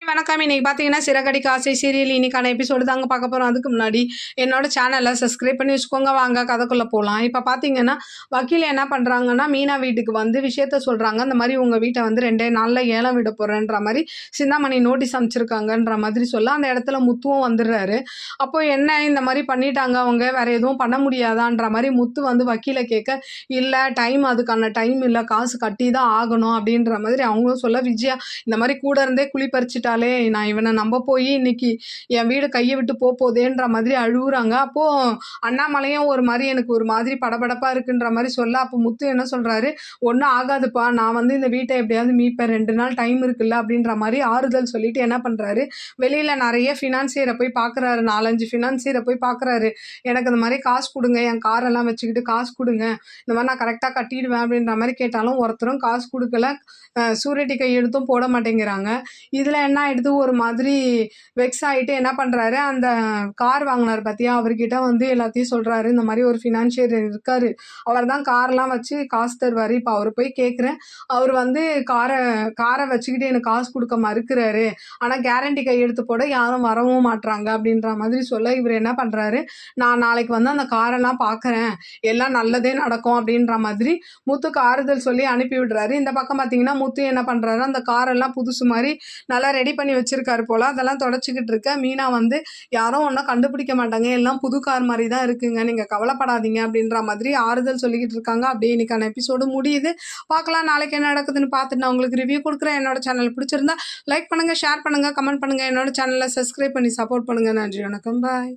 வணக்கம். இன்னைக்கு பார்த்தீங்கன்னா, சிறகடிக்க ஆசை சீரியல் இன்னைக்கான எபிசோடு தாங்க பார்க்க போறோம். அதுக்கு முன்னாடி என்னோட சேனலை சப்ஸ்கிரைப் பண்ணி வச்சுக்கோங்க. வாங்க கதைக்குள்ள போலாம். இப்ப பார்த்தீங்கன்னா, வக்கீல் என்ன பண்றாங்கன்னா, மீனா வீட்டுக்கு வந்து விஷயத்த சொல்றாங்க. இந்த மாரி உங்க வீட்ட வந்து 2 நாள்ல ஏலம் விட போறேன்ற மாரி சிந்தாமணி நோட்டீஸ் அனுப்பிச்சிருக்காங்கன்ற மாதிரி சொல்ல, அந்த இடத்துல முத்துவும் வந்துடுறாரு. அப்போ என்ன இந்த மாரி பண்ணிட்டாங்க அவங்க, வேற எதுவும் பண்ண முடியாதான்ற மாரி முத்து வந்து வக்கீல கேட்க, இல்ல அதுக்கான டைம் இல்ல, காசு கட்டி தான் ஆகணும் அப்படின்ற மாதிரி அவங்களும் சொல்ல, விஜயா இந்த மாரி கூட இருந்தே குழி பறிச்சுட்டாலே, நான் இவனை நம்ப போய் இன்னைக்கு என் வீடு கையை விட்டு போதேன்ற மாதிரி அழுகுறாங்க. அப்போ அண்ணாமலையும் ஒரு மாதிரி எனக்கு ஒரு மாதிரி படபடப்பா இருக்குன்ற மாதிரி சொல்ல, அப்போ முத்து என்ன சொல்றாரு, ஒன்றும் ஆகாதுப்பா, நான் வந்து இந்த வீட்டை எப்படியாவது மீட்பேன், 2 நாள் டைம் இருக்குல்ல அப்படின்ற மாதிரி ஆறுதல் சொல்லிட்டு என்ன பண்றாரு, வெளியில நிறைய ஃபினான்சியரை போய் பார்க்குறாரு. 4-5 ஃபினான்சியரை போய் பார்க்குறாரு. எனக்கு இந்த மாதிரி காசு கொடுங்க, என் காரெல்லாம் வச்சுக்கிட்டு காசு கொடுங்க, இந்த மாதிரி நான் கரெக்டாக கட்டிடுவேன் அப்படின்ற மாதிரி கேட்டாலும் ஒருத்தரும் காசு கொடுக்கல. சூரிட்டி கையெழுத்தும் போட மாட்டேங்கிறாங்க. இதில் என்ன ஆயிடுது, ஒரு மாதிரி வெக்ஸ் ஆகிட்டு என்ன பண்ணுறாரு, அந்த கார் வாங்கினார் பார்த்தியா, அவர்கிட்ட வந்து எல்லாத்தையும் சொல்கிறாரு. இந்த மாதிரி ஒரு ஃபினான்ஷியர் இருக்கார், அவர் தான் காரெலாம் வச்சு காசு தருவார். இப்போ அவர் போய் கேட்குறேன், அவர் வந்து காரை வச்சுக்கிட்டு எனக்கு காசு கொடுக்க மறுக்கிறாரு, ஆனால் கேரண்டி கையெழுத்து போட யாரும் வரவும் மாட்டுறாங்க அப்படின்ற மாதிரி சொல்ல, இவர் என்ன பண்ணுறாரு, நான் நாளைக்கு வந்து அந்த காரெல்லாம் பார்க்குறேன், எல்லாம் நல்லதே நடக்கும் அப்படின்ற மாதிரி முத்துக்கு ஆறுதல் சொல்லி அனுப்பி விடுறாரு. இந்த பக்கம் பார்த்தீங்கன்னா, முத்து என்ன பண்ணுறாரு, அந்த காரெல்லாம் புதுசு மாதிரி நல்லா ரெடி பண்ணி வச்சிருக்காரு போல, அதெல்லாம் தொடச்சிக்கிட்டு இருக்க. மீனா வந்து யாரும் ஒன்றும் கண்டுபிடிக்க மாட்டாங்க, எல்லாம் புது கார் மாதிரி தான் இருக்குங்க, நீங்கள் கவலைப்படாதீங்க அப்படின்ற மாதிரி ஆறுதல் சொல்லிக்கிட்டு இருக்காங்க. அப்படியே இன்னைக்கான எபிசோடு முடியுது. பார்க்கலாம் நாளைக்கு என்ன நடக்குதுன்னு பார்த்துட்டு நான் உங்களுக்கு ரிவ்யூ கொடுக்குறேன். என்னோட சேனல் பிடிச்சிருந்தா லைக் பண்ணுங்கள், ஷேர் பண்ணுங்கள், கமெண்ட் பண்ணுங்கள். என்னோட சேனலை சப்ஸ்கிரைப் பண்ணி சப்போர்ட் பண்ணுங்கள். நன்றி, வணக்கம், பாய்.